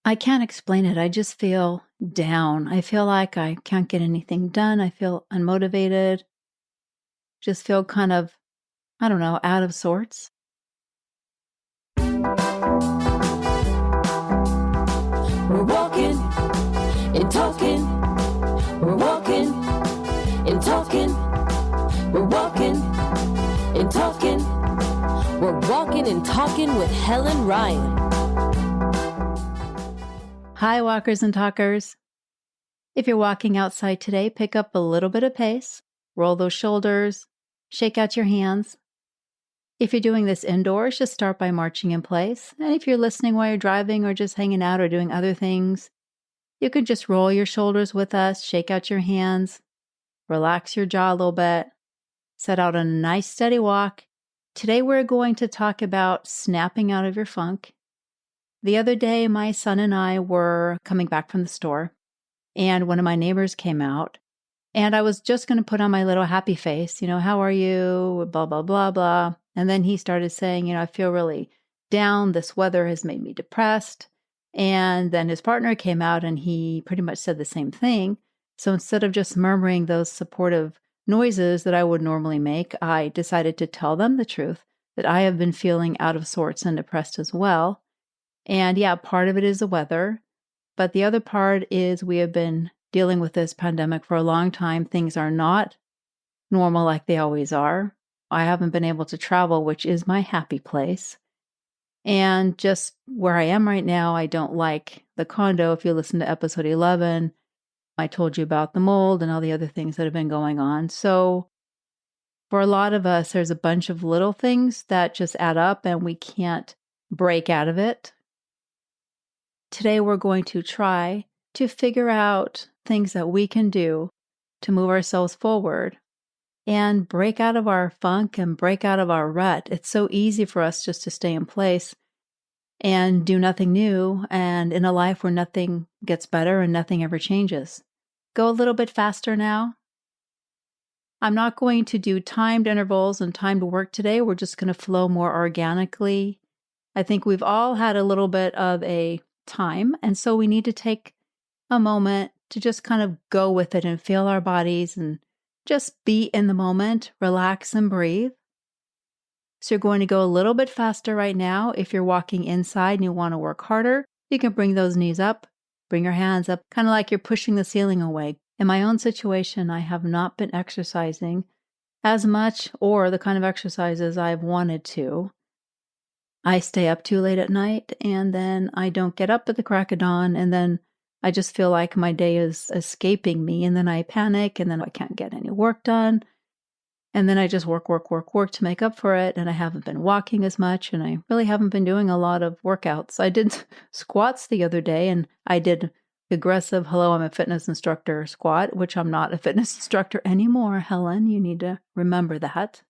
I can't explain it. I just feel down. I feel like I can't get anything done. I feel unmotivated. Just feel kind of, I don't know, out of sorts. We're walking and talking. We're walking and talking. We're walking and talking. We're walking and talking with Helen Ryan. Hi, walkers and talkers. If you're walking outside today, pick up a little bit of pace, roll those shoulders, shake out your hands. If you're doing this indoors, just start by marching in place. And if you're listening while you're driving or just hanging out or doing other things, you could just roll your shoulders with us, shake out your hands, relax your jaw a little bit, set out a nice steady walk. Today we're going to talk about snapping out of your funk. The other day, my son and I were coming back from the store, and one of my neighbors came out, and I was just going to put on my little happy face, how are you, blah, blah, blah, blah. And then he started saying, I feel really down. This weather has made me depressed. And then his partner came out and he pretty much said the same thing. So instead of just murmuring those supportive noises that I would normally make, I decided to tell them the truth, that I have been feeling out of sorts and depressed as well. And yeah, part of it is the weather, but the other part is we have been dealing with this pandemic for a long time. Things are not normal like they always are. I haven't been able to travel, which is my happy place. And just where I am right now, I don't like the condo. If you listen to episode 11, I told you about the mold and all the other things that have been going on. So for a lot of us, there's a bunch of little things that just add up and we can't break out of it. Today, we're going to try to figure out things that we can do to move ourselves forward and break out of our funk and break out of our rut. It's so easy for us just to stay in place and do nothing new, and in a life where nothing gets better and nothing ever changes. Go a little bit faster now. I'm not going to do timed intervals and timed work today. We're just going to flow more organically. I think we've all had a little bit of a time, and so we need to take a moment to just kind of go with it and feel our bodies and just be in the moment, relax and breathe. So you're going to go a little bit faster right now. If you're walking inside and you want to work harder, you can bring those knees up, bring your hands up, kind of like you're pushing the ceiling away. In my own situation, I have not been exercising as much or the kind of exercises I've wanted to. I stay up too late at night, and then I don't get up at the crack of dawn, and then I just feel like my day is escaping me, and then I panic, and then I can't get any work done, and then I just work to make up for it, and I haven't been walking as much, and I really haven't been doing a lot of workouts. I did squats the other day, and I did aggressive, hello, I'm a fitness instructor squat, which I'm not a fitness instructor anymore, Helen. You need to remember that.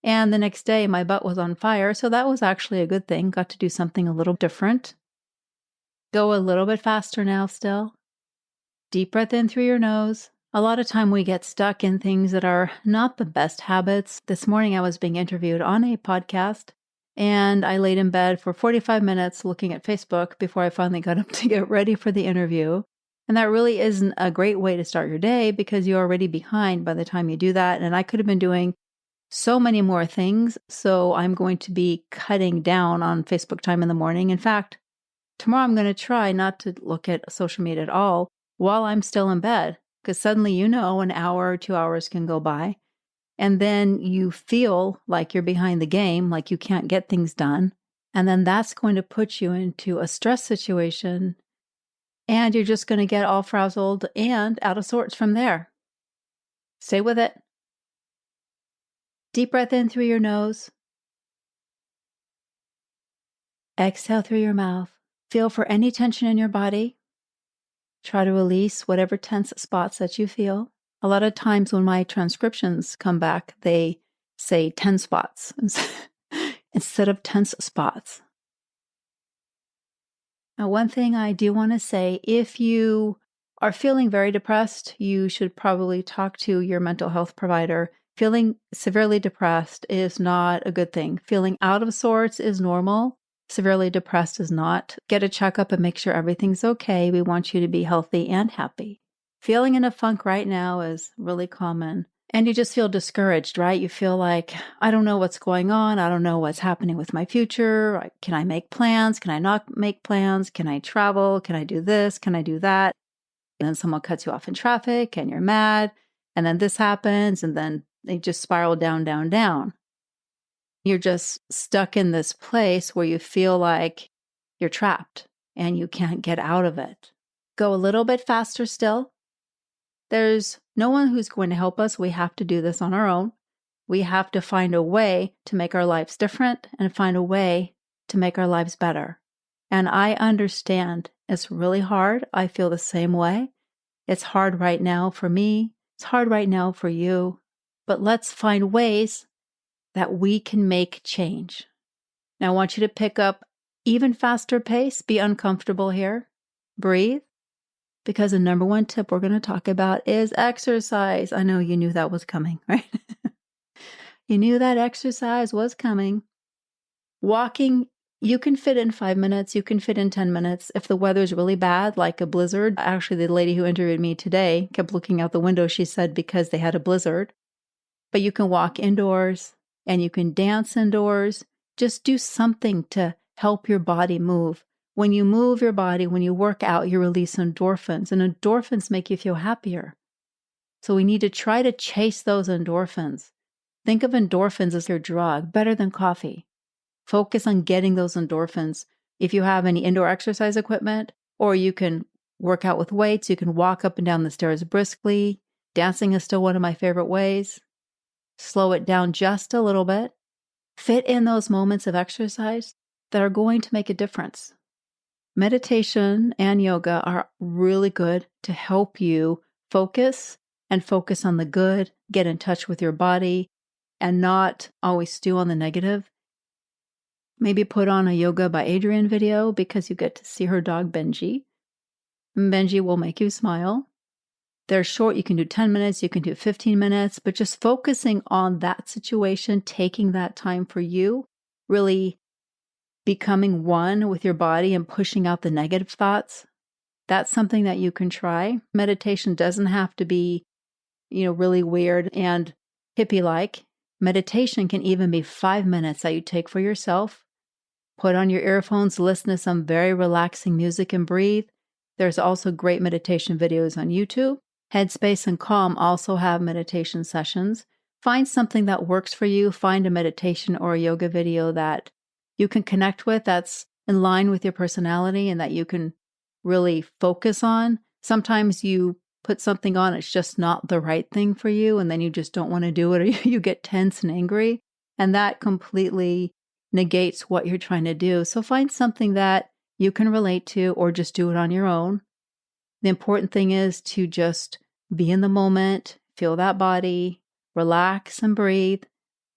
And the next day, my butt was on fire, so that was actually a good thing. Got to do something a little different. Go a little bit faster now still. Deep breath in through your nose. A lot of time we get stuck in things that are not the best habits. This morning I was being interviewed on a podcast, and I laid in bed for 45 minutes looking at Facebook before I finally got up to get ready for the interview. And that really isn't a great way to start your day because you're already behind by the time you do that. And I could have been doing so many more things. So I'm going to be cutting down on Facebook time in the morning. In fact, tomorrow I'm going to try not to look at social media at all while I'm still in bed, because suddenly, an hour or 2 hours can go by. And then you feel like you're behind the game, like you can't get things done. And then that's going to put you into a stress situation. And you're just going to get all frazzled and out of sorts from there. Stay with it. Deep breath in through your nose. Exhale through your mouth. Feel for any tension in your body. Try to release whatever tense spots that you feel. A lot of times when my transcriptions come back, they say 10 spots instead of tense spots. Now, one thing I do want to say, if you are feeling very depressed, you should probably talk to your mental health provider. Feeling severely depressed is not a good thing. Feeling out of sorts is normal. severely depressed is not. Get a checkup and make sure everything's okay. We want you to be healthy and happy. Feeling in a funk right now is really common. And you just feel discouraged, right? You feel like, I don't know what's going on. I don't know what's happening with my future. Can I make plans? Can I not make plans? Can I travel? Can I do this? Can I do that? And then someone cuts you off in traffic and you're mad. And then this happens. And then they just spiral down, down, down. You're just stuck in this place where you feel like you're trapped and you can't get out of it. Go a little bit faster still. There's no one who's going to help us. We have to do this on our own. We have to find a way to make our lives different and find a way to make our lives better. And I understand it's really hard. I feel the same way. It's hard right now for me. It's hard right now for you. But let's find ways that we can make change. Now I want you to pick up even faster pace. Be uncomfortable here. Breathe. Because the number one tip we're going to talk about is exercise. I know you knew that was coming, right? You knew that exercise was coming. Walking, you can fit in 5 minutes. You can fit in 10 minutes. If the weather's really bad, like a blizzard. Actually, the lady who interviewed me today kept looking out the window, she said, because they had a blizzard. But you can walk indoors and you can dance indoors. Just do something to help your body move. When you move your body, when you work out, you release endorphins, and endorphins make you feel happier. So we need to try to chase those endorphins. Think of endorphins as your drug, better than coffee. Focus on getting those endorphins. If you have any indoor exercise equipment, or you can work out with weights, you can walk up and down the stairs briskly. Dancing is still one of my favorite ways. Slow it down just a little bit. Fit in those moments of exercise that are going to make a difference. Meditation and yoga are really good to help you focus and focus on the good, get in touch with your body, and not always stew on the negative. Maybe put on a Yoga by Adriene video because you get to see her dog Benji. Benji will make you smile. They're short. You can do 10 minutes, you can do 15 minutes, but just focusing on that situation, taking that time for you, really becoming one with your body and pushing out the negative thoughts. That's something that you can try. Meditation doesn't have to be, really weird and hippie-like. Meditation can even be 5 minutes that you take for yourself. Put on your earphones, listen to some very relaxing music and breathe. There's also great meditation videos on YouTube. Headspace and Calm also have meditation sessions. Find something that works for you. Find a meditation or a yoga video that you can connect with, that's in line with your personality and that you can really focus on. Sometimes you put something on, it's just not the right thing for you, and then you just don't want to do it, or you get tense and angry, and that completely negates what you're trying to do. So find something that you can relate to, or just do it on your own. The important thing is to just be in the moment, feel that body, relax and breathe.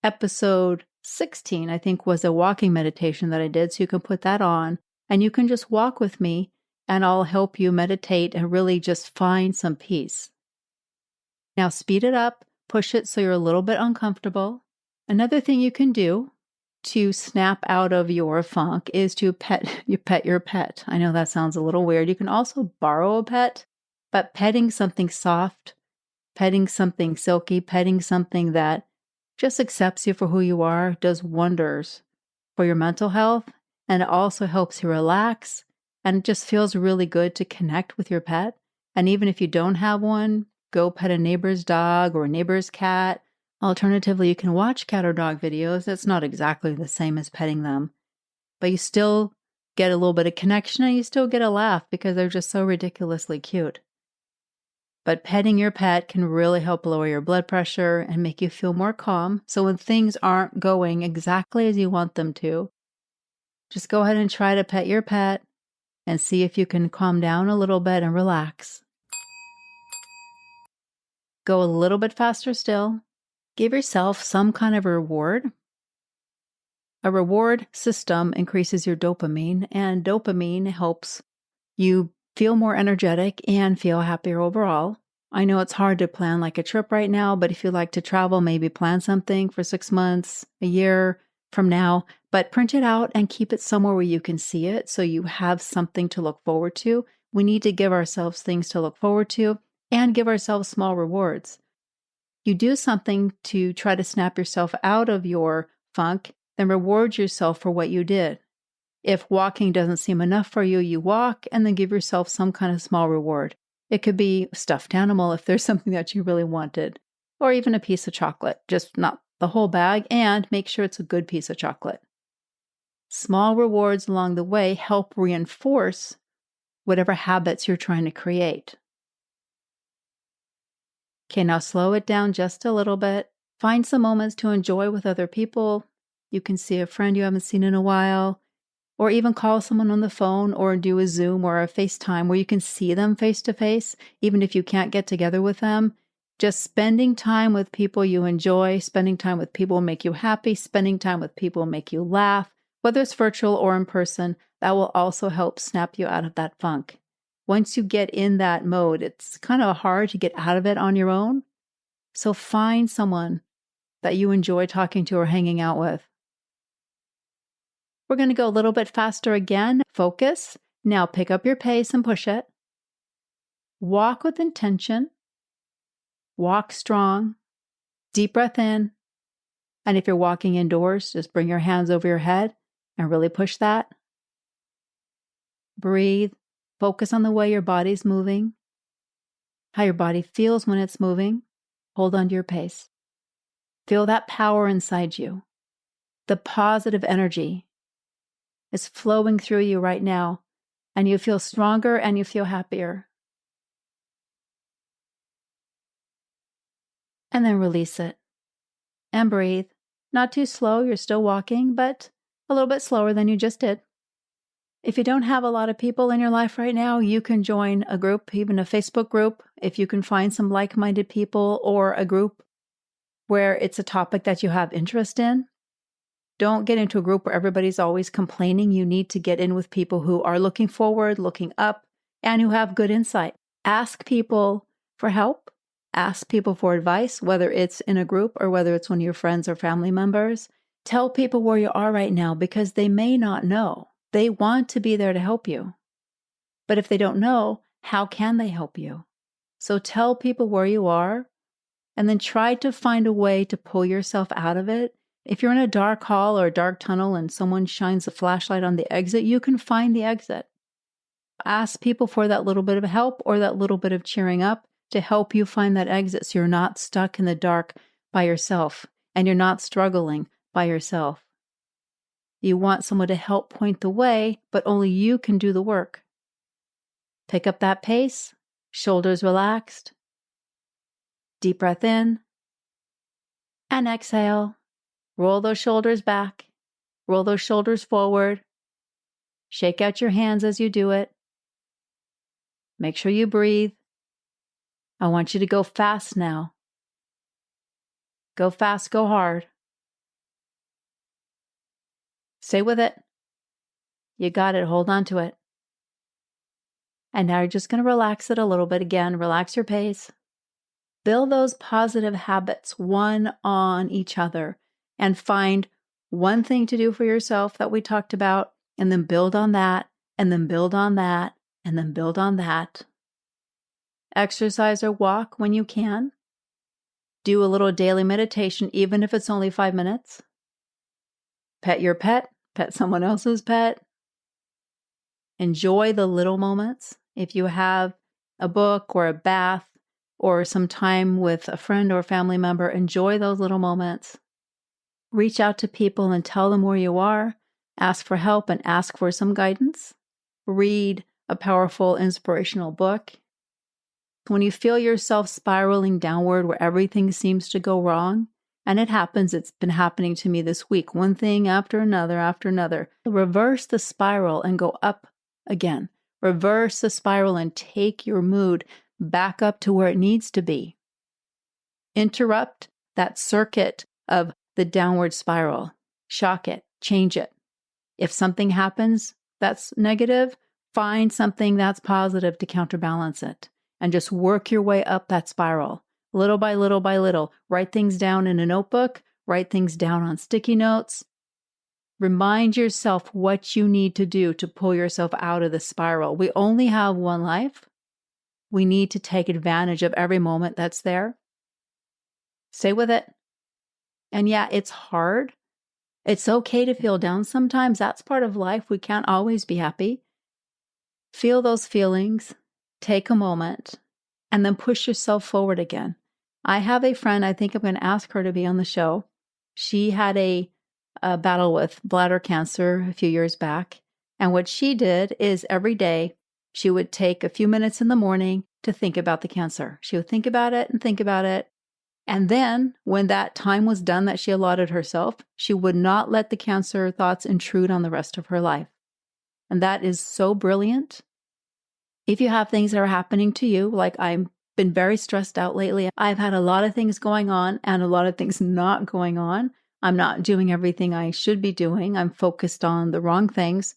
Episode 16, I think, was a walking meditation that I did. So you can put that on and you can just walk with me and I'll help you meditate and really just find some peace. Now speed it up, push it so you're a little bit uncomfortable. Another thing you can do to snap out of your funk is to pet your pet. I know that sounds a little weird. You can also borrow a pet, but petting something soft, petting something silky, petting something that just accepts you for who you are does wonders for your mental health, and it also helps you relax, and it just feels really good to connect with your pet. And even if you don't have one, go pet a neighbor's dog or a neighbor's cat. Alternatively, you can watch cat or dog videos. That's not exactly the same as petting them, but you still get a little bit of connection and you still get a laugh because they're just so ridiculously cute. But petting your pet can really help lower your blood pressure and make you feel more calm. So when things aren't going exactly as you want them to, just go ahead and try to pet your pet and see if you can calm down a little bit and relax. Go a little bit faster still. Give yourself some kind of reward. A reward system increases your dopamine, and dopamine helps you feel more energetic and feel happier overall. I know it's hard to plan like a trip right now, but if you like to travel, maybe plan something for 6 months, a year, from now, but print it out and keep it somewhere where you can see it so you have something to look forward to. We need to give ourselves things to look forward to and give ourselves small rewards. You do something to try to snap yourself out of your funk, then reward yourself for what you did. If walking doesn't seem enough for you, you walk and then give yourself some kind of small reward. It could be a stuffed animal if there's something that you really wanted, or even a piece of chocolate, just not the whole bag, and make sure it's a good piece of chocolate. Small rewards along the way help reinforce whatever habits you're trying to create. Okay, now slow it down just a little bit. Find some moments to enjoy with other people. You can see a friend you haven't seen in a while, or even call someone on the phone or do a Zoom or a FaceTime where you can see them face to face, even if you can't get together with them. Just spending time with people you enjoy, spending time with people who make you happy, spending time with people who make you laugh, whether it's virtual or in person, that will also help snap you out of that funk. Once you get in that mode, it's kind of hard to get out of it on your own. So find someone that you enjoy talking to or hanging out with. We're going to go a little bit faster again. Focus. Now pick up your pace and push it. Walk with intention. Walk strong. Deep breath in. And if you're walking indoors, just bring your hands over your head and really push that. Breathe. Focus on the way your body's moving, how your body feels when it's moving. Hold on to your pace. Feel that power inside you. The positive energy is flowing through you right now, and you feel stronger and you feel happier. And then release it and breathe. Not too slow, you're still walking, but a little bit slower than you just did. If you don't have a lot of people in your life right now, you can join a group, even a Facebook group, if you can find some like-minded people, or a group where it's a topic that you have interest in. Don't get into a group where everybody's always complaining. You need to get in with people who are looking forward, looking up, and who have good insight. Ask people for help. Ask people for advice, whether it's in a group or whether it's one of your friends or family members. Tell people where you are right now because they may not know. They want to be there to help you. But if they don't know, how can they help you? So tell people where you are and then try to find a way to pull yourself out of it. If you're in a dark hall or a dark tunnel and someone shines a flashlight on the exit, you can find the exit. Ask people for that little bit of help or that little bit of cheering up to help you find that exit so you're not stuck in the dark by yourself and you're not struggling by yourself. You want someone to help point the way, but only you can do the work. Pick up that pace, shoulders relaxed. Deep breath in. And exhale. Roll those shoulders back. Roll those shoulders forward. Shake out your hands as you do it. Make sure you breathe. I want you to go fast now. Go fast, go hard. Stay with it. You got it. Hold on to it. And now you're just going to relax it a little bit again. Relax your pace. Build those positive habits one on each other and find one thing to do for yourself that we talked about, and then build on that, and then build on that, and then build on that. Exercise or walk when you can. Do a little daily meditation, even if it's only 5 minutes. Pet your pet. Pet someone else's pet. Enjoy the little moments. If you have a book or a bath or some time with a friend or family member, enjoy those little moments. Reach out to people and tell them where you are. Ask for help and ask for some guidance. Read a powerful, inspirational book. When you feel yourself spiraling downward where everything seems to go wrong, and it happens, it's been happening to me this week, one thing after another, reverse the spiral and go up again. Reverse the spiral and take your mood back up to where it needs to be. Interrupt that circuit of the downward spiral. Shock it, change it. If something happens that's negative, find something that's positive to counterbalance it. And just work your way up that spiral. Little by little by little. Write things down in a notebook. Write things down on sticky notes. Remind yourself what you need to do to pull yourself out of the spiral. We only have one life. We need to take advantage of every moment that's there. Stay with it. And yeah, it's hard. It's okay to feel down sometimes. That's part of life. We can't always be happy. Feel those feelings. Take a moment. And then push yourself forward again. I have a friend, I think I'm going to ask her to be on the show. She had a battle with bladder cancer a few years back. And what she did is every day she would take a few minutes in the morning to think about the cancer. She would think about it and think about it. And then when that time was done that she allotted herself, she would not let the cancer thoughts intrude on the rest of her life. And that is so brilliant. If you have things that are happening to you, like I've been very stressed out lately, I've had a lot of things going on and a lot of things not going on. I'm not doing everything I should be doing. I'm focused on the wrong things.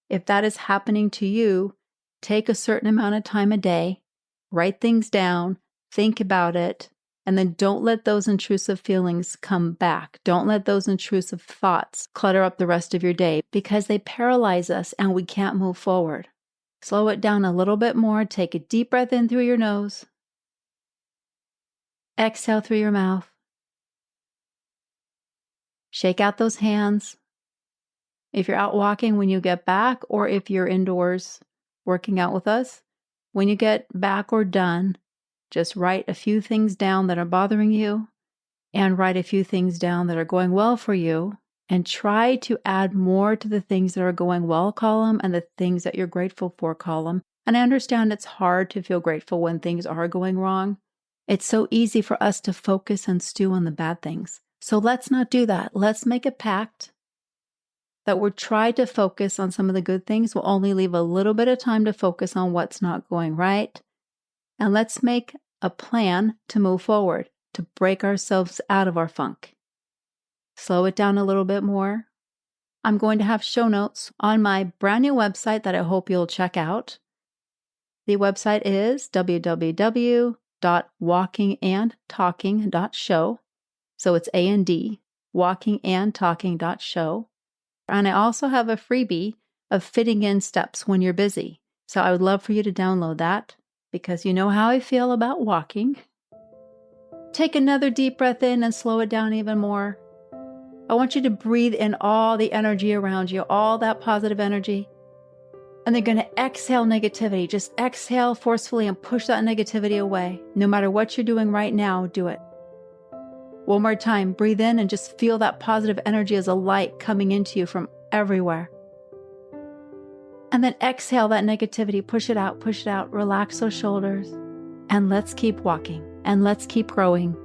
If that is happening to you, take a certain amount of time a day, write things down, think about it, and then don't let those intrusive feelings come back. Don't let those intrusive thoughts clutter up the rest of your day because they paralyze us and we can't move forward. Slow it down a little bit more. Take a deep breath in through your nose. Exhale through your mouth. Shake out those hands. If you're out walking when you get back, or if you're indoors working out with us, when you get back or done, just write a few things down that are bothering you and write a few things down that are going well for you, and try to add more to the things that are going well column and the things that you're grateful for column. And I understand it's hard to feel grateful when things are going wrong. It's so easy for us to focus and stew on the bad things. So let's not do that. Let's make a pact that we'll try to focus on some of the good things. We'll only leave a little bit of time to focus on what's not going right. And let's make a plan to move forward, to break ourselves out of our funk. Slow it down a little bit more. I'm going to have show notes on my brand new website that I hope you'll check out. The website is www.walkingandtalking.show. So it's A&D, walkingandtalking.show. And I also have a freebie of fitting in steps when you're busy. So I would love for you to download that because you know how I feel about walking. Take another deep breath in and slow it down even more. I want you to breathe in all the energy around you, all that positive energy. And they're going to exhale negativity. Just exhale forcefully and push that negativity away. No matter what you're doing right now, do it. One more time, breathe in and just feel that positive energy as a light coming into you from everywhere. And then exhale that negativity, push it out, relax those shoulders. And let's keep walking and let's keep growing.